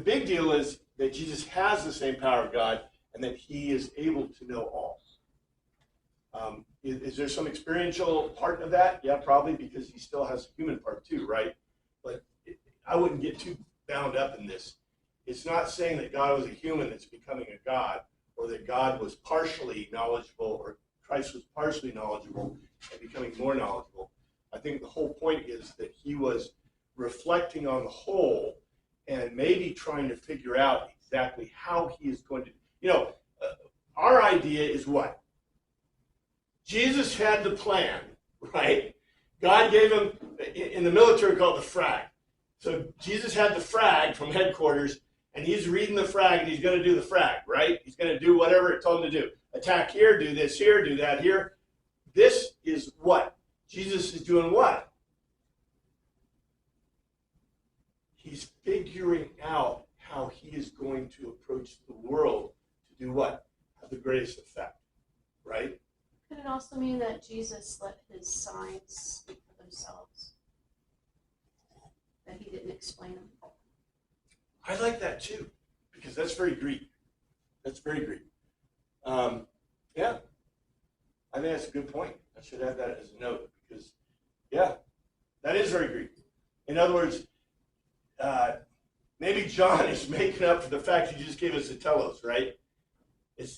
big deal is that Jesus has the same power of God and that he is able to know all. Is there some experiential part of that? Yeah, probably, because he still has a human part too, right? But I wouldn't get too bound up in this. It's not saying that God was a human that's becoming a God, or that God was partially knowledgeable, or Christ was partially knowledgeable and becoming more knowledgeable. I think the whole point is that he was reflecting on the whole and maybe trying to figure out exactly how he is going to, our idea is what? Jesus had the plan, right? God gave him, in the military, called the frag. So Jesus had the frag from headquarters, and he's reading the frag, and he's going to do the frag, right? He's going to do whatever it told him to do. Attack here, do this here, do that here. This is what? Jesus is doing what? He's figuring out how he is going to approach the world to do what? Have the greatest effect, right? Could it also mean that Jesus let his signs speak for themselves? That he didn't explain them? I like that too, because that's very Greek. That's very Greek. Yeah, I think that's a good point. I should add that as a note, because, yeah, that is very Greek. In other words, maybe John is making up for the fact he just gave us the telos, right?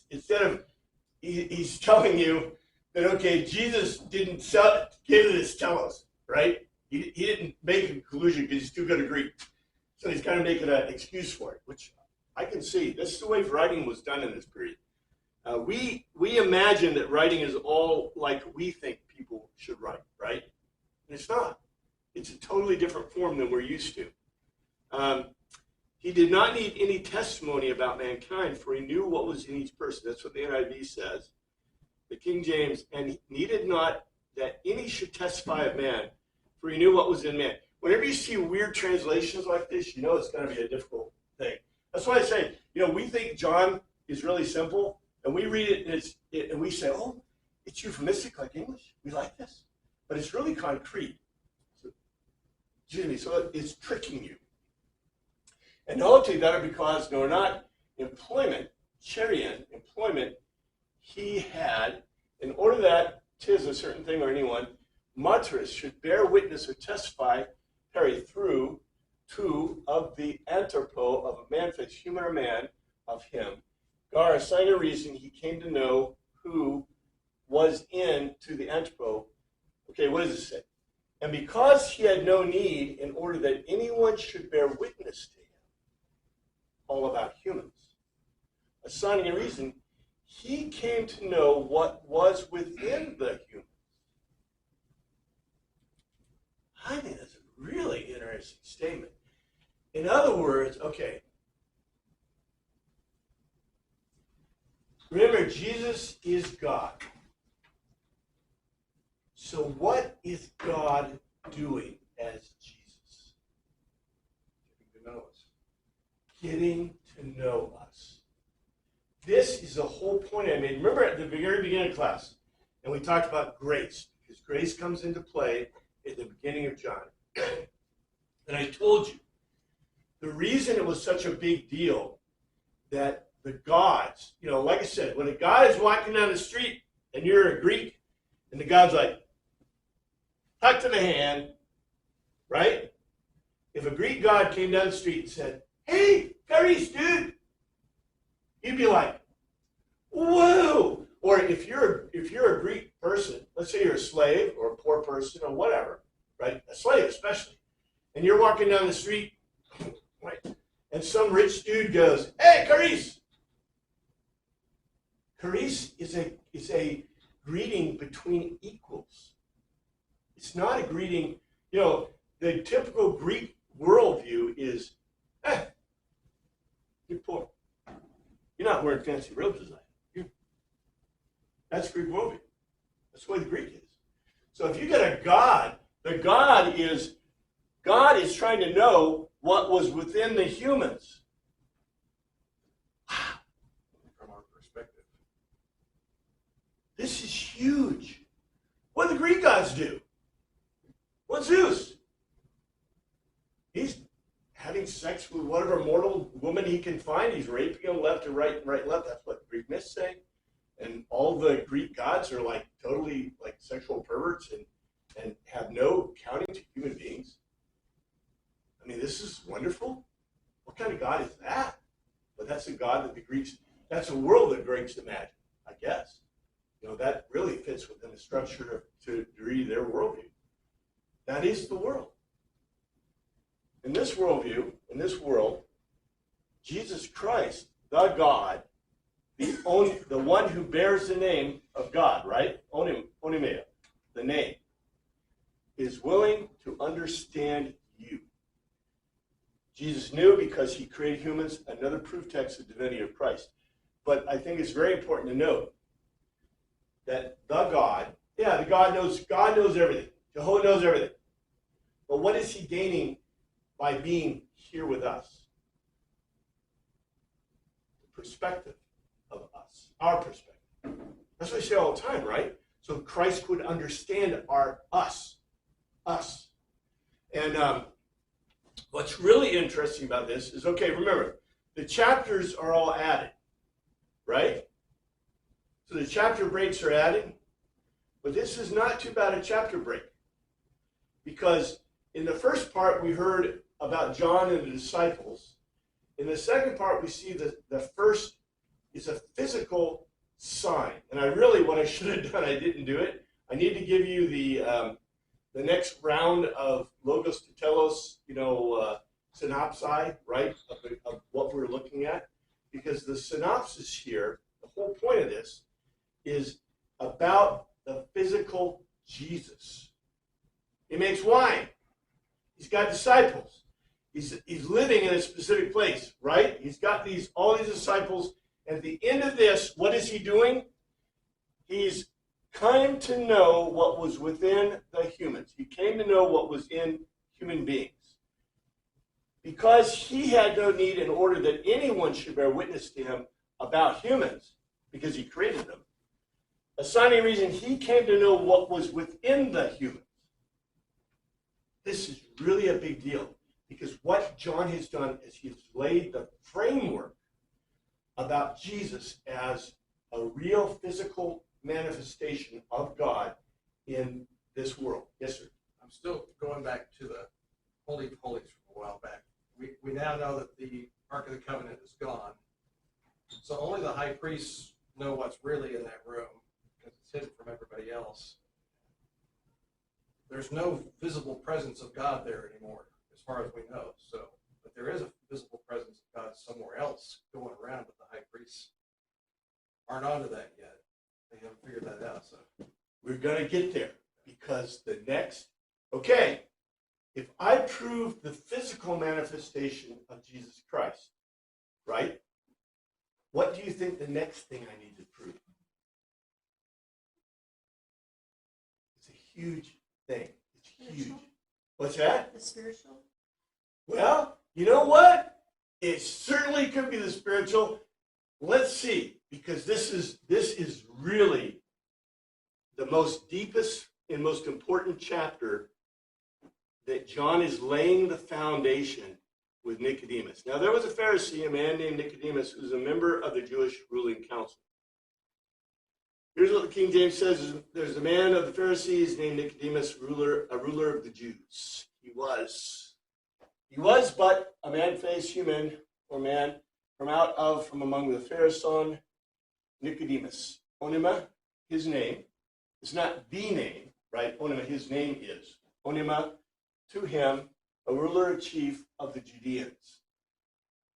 Instead of, he's telling you that, okay, Jesus didn't give this telos, right? He didn't make a conclusion because he's too good at Greek. So he's kind of making an excuse for it, which I can see. This is the way writing was done in this period. We imagine that writing is all like we think people should write, right? And it's not. It's a totally different form than we're used to. He did not need any testimony about mankind, for he knew what was in each person. That's what the NIV says. The King James, and he needed not that any should testify of man, for he knew what was in man. Whenever you see weird translations like this, you know it's going to be a difficult thing. That's why I say, we think John is really simple, and we read it and we say, oh, it's euphemistic like English. We like this. But it's really concrete. So it's tricking you. And not only that, because not employment, cherion, employment, he had, in order that 'tis a certain thing or anyone, martyrs should bear witness or testify, through two of the anthropo of a man, face human or man, of him. Gar, assign a reason he came to know who was in to the anthropo. Okay, what does it say? And because he had no need in order that anyone should bear witness to him, all about humans, assigning a reason, he came to know what was within the humans. I think that's a really interesting statement. In other words, okay, remember, Jesus is God. So what is God doing as Jesus? Getting to know us. Getting to know us. This is the whole point I made. Remember at the very beginning of class, and we talked about grace, because grace comes into play at the beginning of John. And I told you, the reason it was such a big deal that the gods, like I said, when a god is walking down the street and you're a Greek, and the god's like, tuck to the hand, right? If a Greek god came down the street and said, hey, Paris, dude, you'd be like, whoa. Or if you're a Greek person, let's say you're a slave or a poor person or whatever, right? A slave especially. And you're walking down the street, right? And some rich dude goes, hey, Caris. Caris is a greeting between equals. It's not a greeting, the typical Greek worldview is, you're poor. You're not wearing fancy robes as I am. That's Greek worldview. That's the way the Greek is. So if you get a God, the God is trying to know what was within the humans. From our perspective. This is huge. What do the Greek gods do? What's Zeus? He's having sex with whatever mortal woman he can find. He's raping them left and right and right and left. That's what the Greek myths say. and all the Greek gods are like totally like sexual perverts and have no counting to human beings. I mean, this is wonderful. What kind of God is that? But that's a God that the Greeks, that's a world that Greeks imagine, I guess. You know, that really fits within the structure to a degree of their worldview. That is the world. In this worldview, in this world, Jesus Christ, the God, the one who bears the name of God, right? Onimea, the name, is willing to understand you. Jesus knew because he created humans, another proof text of the divinity of Christ. But I think it's very important to note that the God knows everything. Jehovah knows everything. But what is he gaining by being here with us? The perspective of us, our perspective. That's what I say all the time, right? So Christ could understand our us. And what's really interesting about this is, okay, remember, the chapters are all added, right? So the chapter breaks are added, but this is not too bad a chapter break. Because in the first part, we heard about John and the disciples. In the second part, we see the first is a physical sign. And what I should have done, I didn't do it. I need to give you the next round of Logos to Telos, synopsi, right, of what we're looking at. Because the synopsis here, the whole point of this, is about the physical Jesus. He makes wine. He's got disciples. He's living in a specific place, right? He's got all these disciples. And at the end of this, what is he doing? He's come to know what was within the humans. He came to know what was in human beings. Because he had no need in order that anyone should bear witness to him about humans, because he created them. Assigning reason, he came to know what was within the humans. This is really a big deal, because what John has done is he's laid the framework about Jesus as a real physical manifestation of God in this world. Yes, sir. I'm still going back to the Holy of Holies from a while back. We now know that the Ark of the Covenant is gone. So only the high priests know what's really in that room, because it's hidden from everybody else. There's no visible presence of God there anymore, as far as we know. So, but there is a visible presence of God somewhere else going around, but the high priests aren't onto that yet. They haven't figured that out. So We're going to get there, because the next, okay, if I prove the physical manifestation of Jesus Christ, right? What do you think the next thing I need to prove? It's a huge thing. It's huge. Spiritual? What's that? The spiritual? Well, you know what? It certainly could be the spiritual. Let's see, because this is really the most deepest and most important chapter that John is laying the foundation with Nicodemus. Now, there was a Pharisee, a man named Nicodemus, who was a member of the Jewish ruling council. Here's what the King James says. There's a man of the Pharisees named Nicodemus, a ruler of the Jews. He was but a man-faced human, or man, from among the Pharisees, Nicodemus. Onima, his name, is not the name, right? Onima, his name is. Onima, to him, a ruler and chief of the Judeans.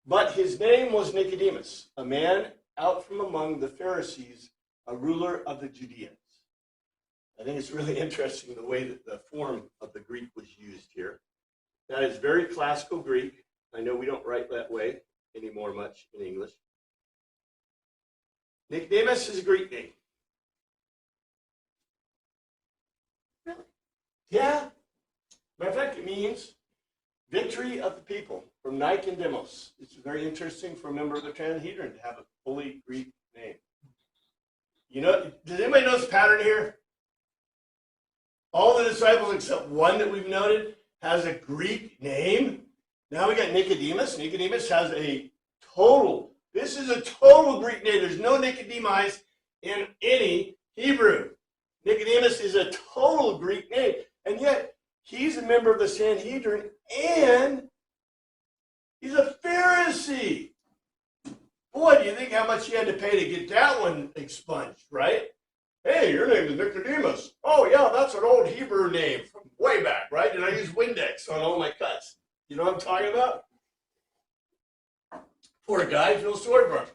But his name was Nicodemus, a man out from among the Pharisees, a ruler of the Judeans. I think it's really interesting the way that the form of the Greek was used here. That is very classical Greek. I know we don't write that way anymore much in English. Nicodemus is a Greek name. Really? Yeah. Matter of fact, it means victory of the people, from Nike and Demos. It's very interesting for a member of the Sanhedrin to have a fully Greek name. You know, does anybody notice a pattern here? All the disciples except one that we've noted has a Greek name. Now we got Nicodemus. Nicodemus has this is a total Greek name. There's no Nicodemus in any Hebrew. Nicodemus is a total Greek name, and yet he's a member of the Sanhedrin, and he's a Pharisee. Boy, do you think how much he had to pay to get that one expunged, right? Hey, your name is Nicodemus. Oh, yeah, that's an old Hebrew name from way back, right? And I use Windex on all my cuts. You know what I'm talking about? Poor guy, feel sorry for him.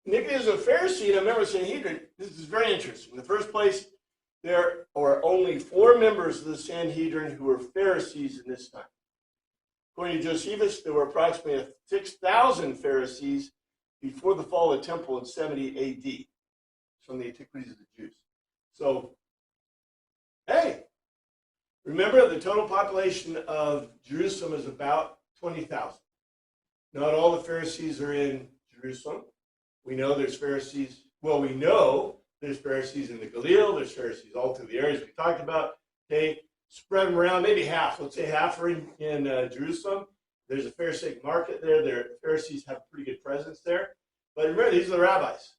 Nicodemus is a Pharisee and a member of Sanhedrin. This is very interesting. In the first place, there are only 4 members of the Sanhedrin who were Pharisees in this time. According to Josephus, there were approximately 6,000 Pharisees before the fall of the temple in 70 A.D. from the Antiquities of the Jews. So, hey, remember the total population of Jerusalem is about 20,000. Not all the Pharisees are in Jerusalem. We know there's Pharisees. Well, we know there's Pharisees in the Galil. There's Pharisees all through the areas we talked about. Okay, spread them around, maybe half. Let's say half are in Jerusalem. There's a Pharisaic market there. The Pharisees have a pretty good presence there. But remember, these are the rabbis.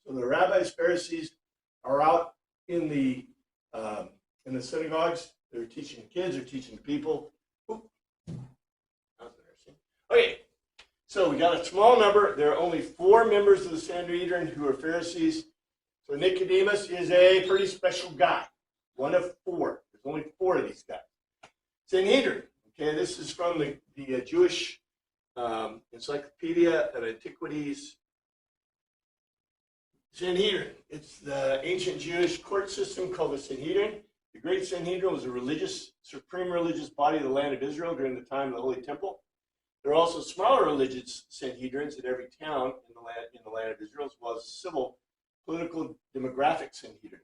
So the rabbis, Pharisees are out in the synagogues. They're teaching the kids. They're teaching the people. Ooh. That was interesting. Okay. So we got a small number. There are only 4 members of the Sanhedrin who are Pharisees. So Nicodemus is a pretty special guy. One of 4. There's only 4 of these guys. Sanhedrin. Okay, this is from the Jewish Encyclopedia of Antiquities. Sanhedrin. It's the ancient Jewish court system called the Sanhedrin. The Great Sanhedrin was a supreme religious body of the land of Israel during the time of the Holy Temple. There are also smaller religious Sanhedrins in every town in the land of Israel, as well as civil, political, demographic Sanhedrin.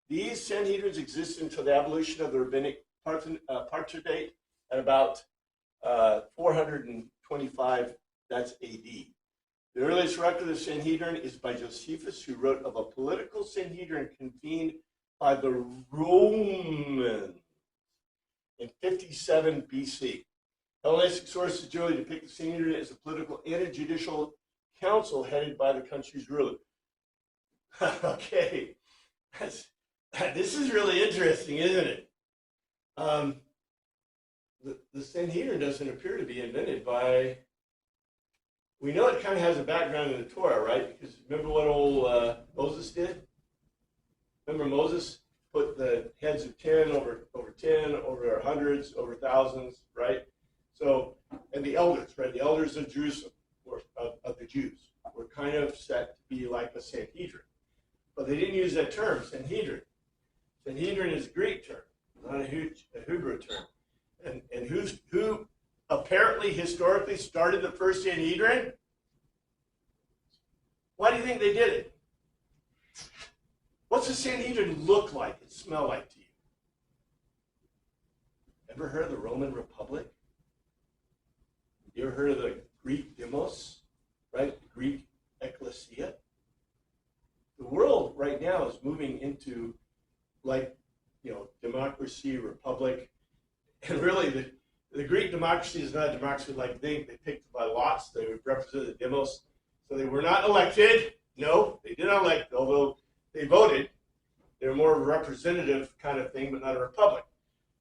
These Sanhedrins existed until the abolition of the rabbinic patriarchate at about 425, that's AD. The earliest record of the Sanhedrin is by Josephus, who wrote of a political Sanhedrin convened by the Romans in 57 BC. Hellenistic sources generally depict the Sanhedrin as a political and a judicial council headed by the country's ruler. Okay, this is really interesting, isn't it? The Sanhedrin doesn't appear to be invented by, we know it kind of has a background in the Torah, right? Because remember what old Moses did? Remember Moses put the heads of 10 over 10, over hundreds, over thousands, right? So, and the elders, right? The elders of Jerusalem, or of the Jews, were kind of set to be like a Sanhedrin. But they didn't use that term, Sanhedrin. Sanhedrin is a Greek term, not a Hebrew term. And who apparently historically started the first Sanhedrin? Why do you think they did it? What's a Sanhedrin look like and smell like to you? Ever heard of the Roman Republic? You ever heard of the Greek demos, right? The Greek ecclesia? The world right now is moving into, like, democracy, republic, and really the Greek democracy is not a democracy like they picked by lots. They represented the demos. So they were not elected. No, they did not elect, although they voted. They were more of a representative kind of thing, but not a republic.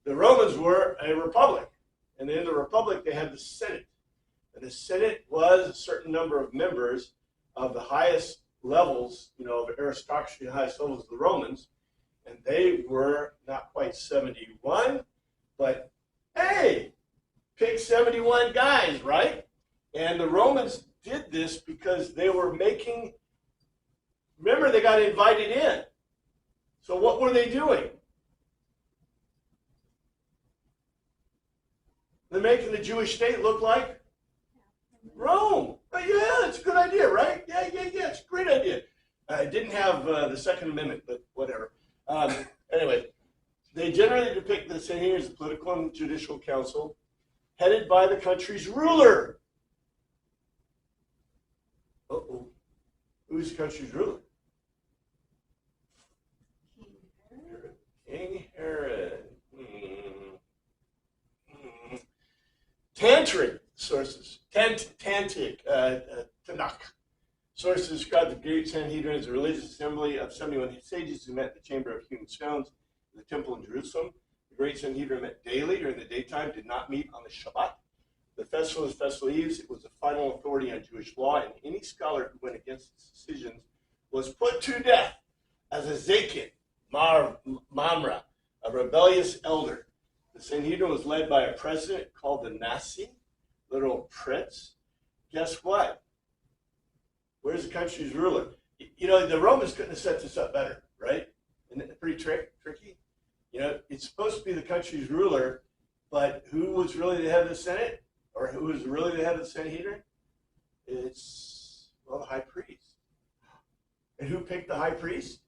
The Romans were a republic. And in the republic, they had the Senate. And the Senate was a certain number of members of the highest levels, of aristocracy, the highest levels of the Romans. And they were not quite 71, but hey, pick 71 guys, right? And the Romans did this because they were making, remember, they got invited in. So what were they doing? They're making the Jewish state look like Rome. Oh, yeah, it's a good idea, right? Yeah, it's a great idea. It didn't have the Second Amendment, but whatever. Anyway, they generally depict the Sanhedrin as a political and judicial council headed by the country's ruler. Uh-oh. Who's the country's ruler? King Herod. Tantric sources. Tantic. Tanakh. sources describe the Great Sanhedrin as a religious assembly of 71 sages who met in the Chamber of Hewn Stones in the Temple in Jerusalem. The Great Sanhedrin met daily during the daytime, did not meet on the Shabbat. The festival was festival eves. It was the final authority on Jewish law, and any scholar who went against its decisions was put to death as a zakin, mamra, a rebellious elder. The Sanhedrin was led by a president called the Nasi, literal prince. Guess what? Where's the country's ruler? You know, the Romans couldn't have set this up better, right? Isn't it pretty tricky? You know, it's supposed to be the country's ruler, but who was really the head of the Senate? Or who was really the head of the Sanhedrin? It's, well, the high priest. And who picked the high priest?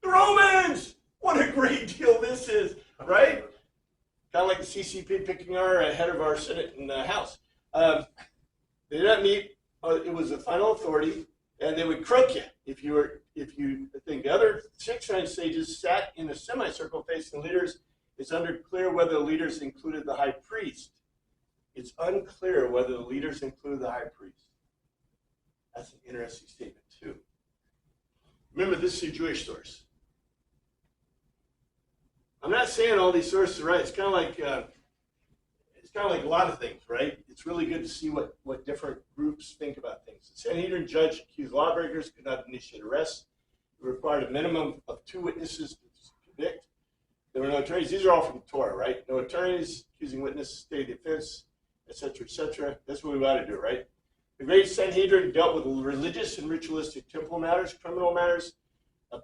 The Romans! What a great deal this is, right? Kind of like the CCP picking our head of our Senate and House. They did not meet. It was the final authority, and they would croak you if you think. The other 6 sages sat in a semicircle facing the leaders. It's unclear whether the leaders included the high priest. It's unclear whether the leaders included the high priest. That's an interesting statement too. Remember, this is a Jewish source. I'm not saying all these sources are right. It's kind of like a lot of things, right? It's really good to see what different groups think about things. The Sanhedrin judge accused lawbreakers, could not initiate arrests. It required a minimum of 2 witnesses to convict. There were no attorneys. These are all from the Torah, right? No attorneys, accusing witnesses, state the offense, etc., etc. That's what we ought to do, right? The Great Sanhedrin dealt with religious and ritualistic temple matters, criminal matters,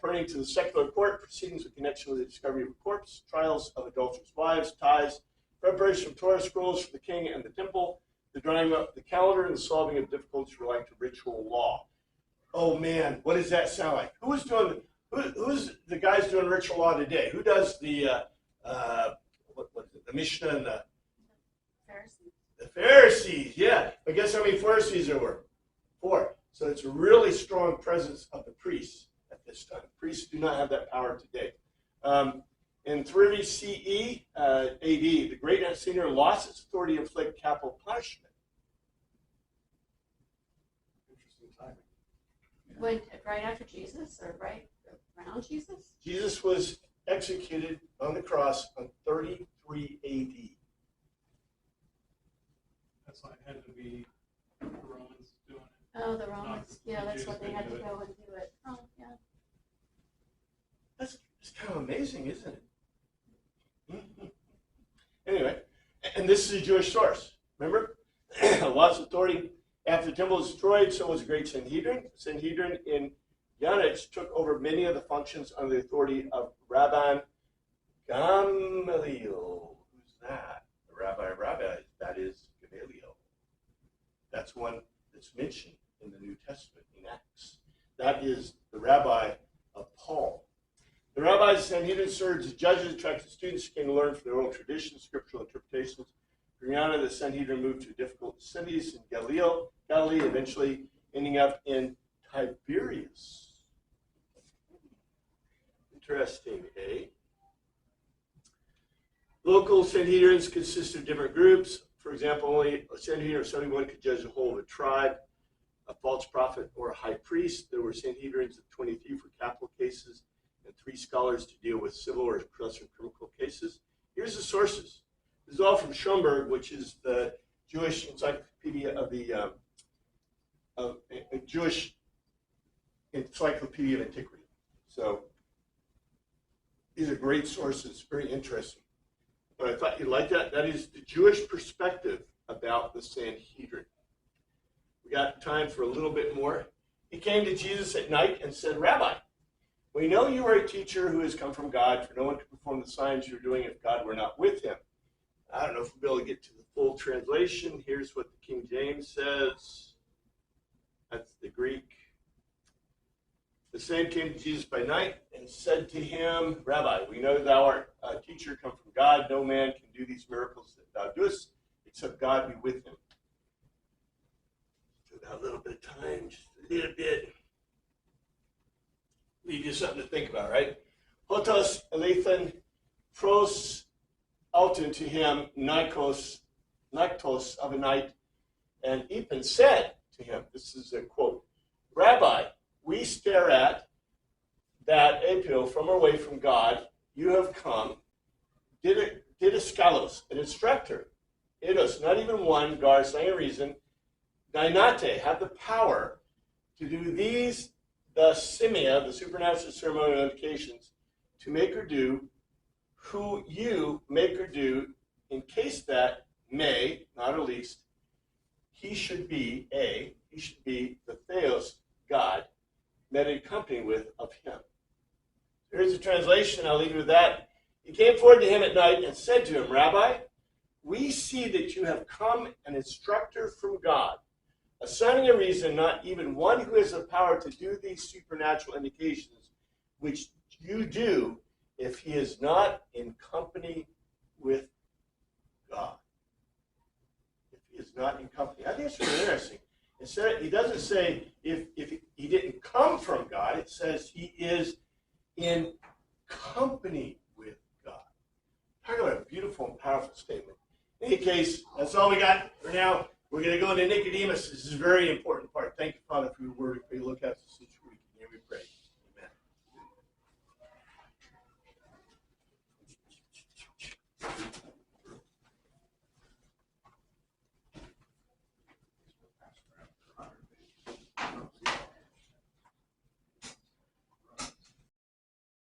pertaining to the secular court, proceedings in connection with the discovery of a corpse, trials of adulterous wives, tithes, preparation of Torah scrolls for the king and the temple, the drawing up the calendar, and the solving of difficulties relating to ritual law. Oh man, what does that sound like? Who's the guys doing ritual law today? Who does the what is it? The Mishnah and the Pharisees. The Pharisees, yeah. But guess how many Pharisees there were? 4. So it's a really strong presence of the priests at this time. Priests do not have that power today. In 30 CE, AD, the Great Sanhedrin lost its authority to inflict capital punishment. Interesting timing. When, right after Jesus, or right around Jesus? Jesus was executed on the cross on 33 AD. That's why it had to be the Romans doing it. Oh, the Romans. Yeah, that's Jews what they couldn't had to do it. go and do it. Oh, yeah. That's kind of amazing, isn't it? Anyway, and this is a Jewish source. Remember? Lots of authority. After the temple was destroyed, so was the Great Sanhedrin. The Sanhedrin in Yanich took over many of the functions under the authority of Rabban Gamaliel. Who's that? Rabbi, that is Gamaliel. That's one that's mentioned in the New Testament in Acts. That is the rabbi of Paul. The rabbis of Sanhedrin served as judges, attracted students who came to learn from their oral traditions, scriptural interpretations. From Yana, the Sanhedrin moved to difficult cities in Galilee, eventually ending up in Tiberias. Interesting, eh? Local Sanhedrins consist of different groups. For example, only a Sanhedrin of 71 could judge the whole of a tribe, a false prophet, or a high priest. There were Sanhedrins of 23 for capital cases and 3 scholars to deal with civil or criminal cases. Here's the sources. This is all from Schoenberg, which is the Jewish encyclopedia of the Jewish encyclopedia of antiquity. So these are great sources, very interesting. But I thought you'd like that. That is the Jewish perspective about the Sanhedrin. We got time for a little bit more. He came to Jesus at night and said, Rabbi, we know you are a teacher who has come from God, for no one could perform the signs you're doing if God were not with him. I don't know if we'll be able to get to the full translation. Here's what the King James says. That's the Greek. The same came to Jesus by night and said to him, Rabbi, we know thou art a teacher come from God. No man can do these miracles that thou doest, except God be with him. Took a little bit of time, just a little bit. Leave you something to think about, right? Hotos elethan pros alton to him niktos of a night, and Ethan said to him. This is a quote. Rabbi, we stare at that apio from away from God. You have come. Didaskalos, an instructor. Eidos, not even one, gar, saying a reason. Dynate, have the power to do these, the simia, the supernatural ceremonial indications, to make or do, who you make or do, in case that may, not at least, he should be the theos, God, met in company with of him. Here's a translation, I'll leave you with that. He came forward to him at night and said to him, Rabbi, we see that you have come an instructor from God, assigning a reason, not even one who has the power to do these supernatural indications, which you do if he is not in company with God. If he is not in company. I think it's really interesting. He doesn't say if he didn't come from God. It says he is in company with God. Talk about a beautiful and powerful statement. In any case, that's all we got for now. We're going to go into Nicodemus. This is a very important part. Thank you, Father, for your word. We look at the situation.